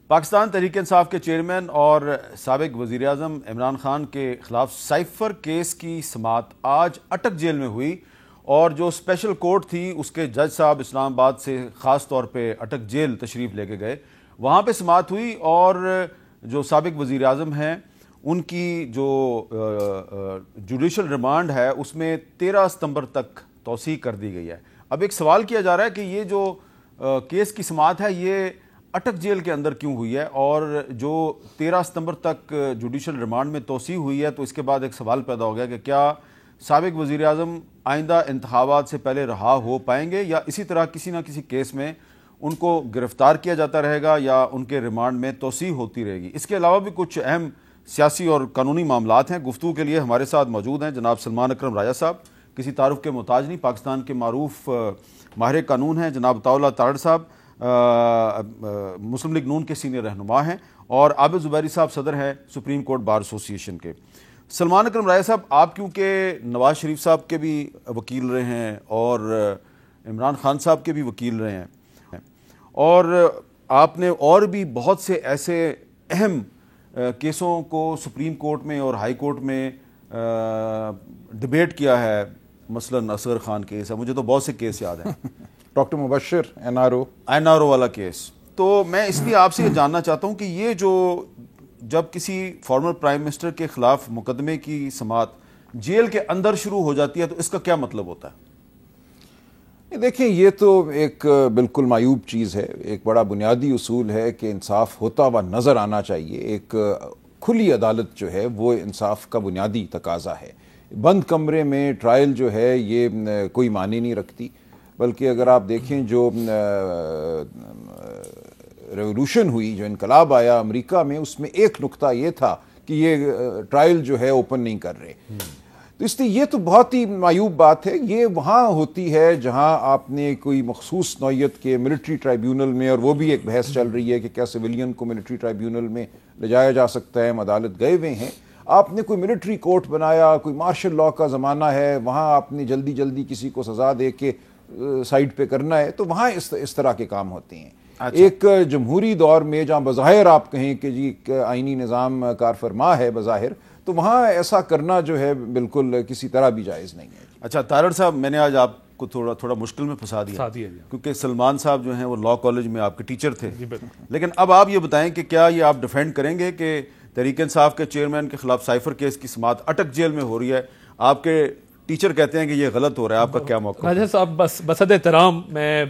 پاکستان تحریک انصاف کے چیئرمین اور سابق وزیر اعظم عمران خان کے خلاف سائفر کیس کی سماعت آج اٹک جیل میں ہوئی، اور جو اسپیشل کورٹ تھی اس کے جج صاحب اسلام آباد سے خاص طور پہ اٹک جیل تشریف لے کے گئے، وہاں پہ سماعت ہوئی، اور جو سابق وزیر اعظم ہیں ان کی جو جوڈیشل ریمانڈ ہے اس میں 13 ستمبر تک توسیع کر دی گئی ہے۔ اب ایک سوال کیا جا رہا ہے کہ یہ جو کیس کی سماعت ہے یہ اٹک جیل کے اندر کیوں ہوئی ہے، اور جو 13 ستمبر تک جوڈیشل ریمانڈ میں توسیع ہوئی ہے، تو اس کے بعد ایک سوال پیدا ہو گیا کہ کیا سابق وزیر اعظم آئندہ انتخابات سے پہلے رہا ہو پائیں گے، یا اسی طرح کسی نہ کسی کیس میں ان کو گرفتار کیا جاتا رہے گا یا ان کے ریمانڈ میں توسیع ہوتی رہے گی۔ اس کے علاوہ بھی کچھ اہم سیاسی اور قانونی معاملات ہیں۔ گفتگو کے لیے ہمارے ساتھ موجود ہیں جناب سلمان اکرم راجہ صاحب، کسی تعارف کے محتاج نہیں، پاکستان کے معروف ماہر قانون ہیں، جناب عطاء اللہ تارڑ صاحب مسلم لیگ نون کے سینئر رہنما ہیں، اور عابد زبیری صاحب صدر ہیں سپریم کورٹ بار ایسوسی ایشن کے۔ سلمان اکرم راجہ صاحب، آپ کیونکہ نواز شریف صاحب کے بھی وکیل رہے ہیں اور عمران خان صاحب کے بھی وکیل رہے ہیں، اور آپ نے اور بھی بہت سے ایسے اہم کیسوں کو سپریم کورٹ میں اور ہائی کورٹ میں ڈیبیٹ کیا ہے، مثلاً اصغر خان کیس ہے، مجھے تو بہت سے کیس یاد ہیں، ڈاکٹر مبشر این آر او والا کیس۔ تو میں اس لیے آپ سے یہ جاننا چاہتا ہوں کہ یہ جو جب کسی فارمر پرائم منسٹر کے خلاف مقدمے کی سماعت جیل کے اندر شروع ہو جاتی ہے تو اس کا کیا مطلب ہوتا ہے؟ دیکھیں، یہ تو ایک بالکل معیوب چیز ہے۔ ایک بڑا بنیادی اصول ہے کہ انصاف ہوتا ہوا نظر آنا چاہیے۔ ایک کھلی عدالت جو ہے وہ انصاف کا بنیادی تقاضا ہے۔ بند کمرے میں ٹرائل جو ہے یہ کوئی معنی نہیں رکھتی، بلکہ اگر آپ دیکھیں جو ریولوشن ہوئی، جو انقلاب آیا امریکہ میں، اس میں ایک نقطہ یہ تھا کہ یہ ٹرائل جو ہے اوپن نہیں کر رہے، تو اس لیے یہ تو بہت ہی معیوب بات ہے۔ یہ وہاں ہوتی ہے جہاں آپ نے کوئی مخصوص نوعیت کے ملٹری ٹرائیبیونل میں، اور وہ بھی ایک بحث چل رہی ہے کہ کیا سویلین کو ملٹری ٹرائیبیونل میں لے جایا جا سکتا ہے، ہم عدالت گئے ہوئے ہیں۔ آپ نے کوئی ملٹری کورٹ بنایا، کوئی مارشل لاء کا زمانہ ہے، وہاں آپ نے جلدی جلدی کسی کو سزا دے کے سائڈ پہ کرنا ہے، تو وہاں اس طرح کے کام ہوتے ہیں۔ ایک جمہوری دور میں جہاں بظاہر آپ کہیں کہ جی آئینی نظام کار فرما ہے بظاہر، تو وہاں ایسا کرنا جو ہے بالکل کسی طرح بھی جائز نہیں ہے۔ اچھا تارڑ صاحب، میں نے آج آپ کو تھوڑا مشکل میں پھنسا دیا کیونکہ سلمان صاحب جو ہیں وہ لاء کالج میں آپ کے ٹیچر تھے، لیکن اب آپ یہ بتائیں کہ کیا یہ آپ ڈیفینڈ کریں گے کہ تحریک انصاف کے چیئرمین کے خلاف سائفر کیس کی سماعت اٹک جیل میں ہو رہی ہے؟ آپ کے ٹیچر کہتے ہیں کہ یہ غلط ہو رہا ہے، آپ کا کیا موقع؟ راجہ صاحب، بصد احترام میں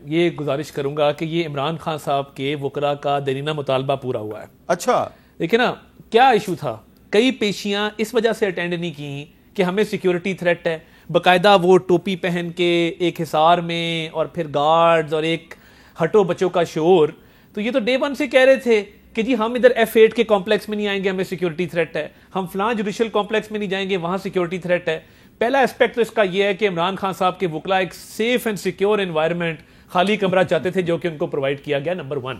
یہ گزارش کروں گا کہ یہ عمران خان صاحب کے وکلاء کا دیرینہ مطالبہ پورا ہوا ہے۔ اچھا، دیکھیں نا کیا ایشو تھا، کئی پیشیاں اس وجہ سے اٹینڈ نہیں کی کہ ہمیں سیکیورٹی تھریٹ ہے، باقاعدہ وہ ٹوپی پہن کے ایک حصار میں، اور پھر گارڈز اور ایک ہٹو بچوں کا شور۔ تو یہ تو ڈے ون سے کہہ رہے تھے کہ جی ہم ادھر F8 کے کمپلیکس میں نہیں آئیں گے، ہمیں سیکیورٹی تھریٹ ہے، ہم فلاں جوڈیشل کمپلیکس میں نہیں جائیں گے، وہاں سیکیورٹی تھریٹ ہے۔ پہلا اسپیکٹ تو اس کا یہ ہے کہ عمران خان صاحب کے وکلاء ایک سیف اینڈ سیکیور انوائرمنٹ، خالی کمرہ چاہتے تھے، جو کہ ان کو پرووائڈ کیا گیا، نمبر 1۔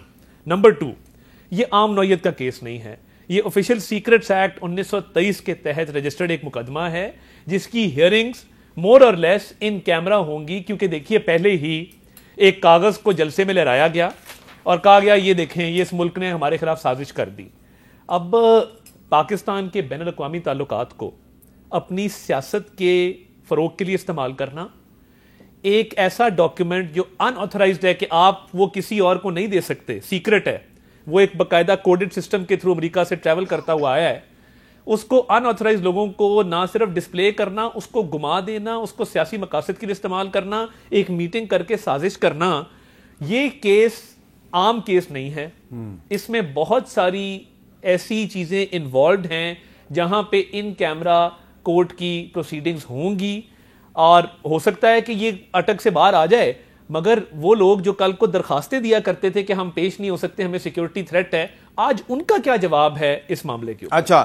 نمبر 2، یہ عام نوعیت کا کیس نہیں ہے، یہ آفیشیل سیکرٹس ایکٹ 1923 کے تحت رجسٹرڈ ایک مقدمہ ہے جس کی ہیئرنگز مور اور لیس ان کیمرہ ہوں گی، کیونکہ دیکھیے پہلے ہی ایک کاغذ کو جلسے میں لہرایا گیا اور کہا گیا یہ دیکھیں یہ اس ملک نے ہمارے خلاف سازش کر دی۔ اب پاکستان کے بین الاقوامی تعلقات کو اپنی سیاست کے فروغ کے لیے استعمال کرنا، ایک ایسا ڈاکیومنٹ جو ان آتھرائزڈ ہے کہ آپ وہ کسی اور کو نہیں دے سکتے، سیکرٹ ہے، وہ ایک باقاعدہ کوڈڈ سسٹم کے تھرو امریکہ سے ٹریول کرتا ہوا آیا ہے، اس کو ان آتھرائزڈ لوگوں کو نہ صرف ڈسپلے کرنا، اس کو گما دینا، اس کو سیاسی مقاصد کے لیے استعمال کرنا، ایک میٹنگ کر کے سازش کرنا، یہ کیس عام کیس نہیں ہے۔ اس میں بہت ساری ایسی چیزیں انوالوڈ ہیں جہاں پہ ان کیمرہ کورٹ کی پروسیڈنگز ہوں گی، اور ہو سکتا ہے کہ یہ اٹک سے باہر آ جائے، مگر وہ لوگ جو کل کو درخواستیں دیا کرتے تھے کہ ہم پیش نہیں ہو سکتے، ہمیں سیکیورٹی تھریٹ ہے، آج ان کا کیا جواب ہے اس معاملے کے اوپر؟ اچھا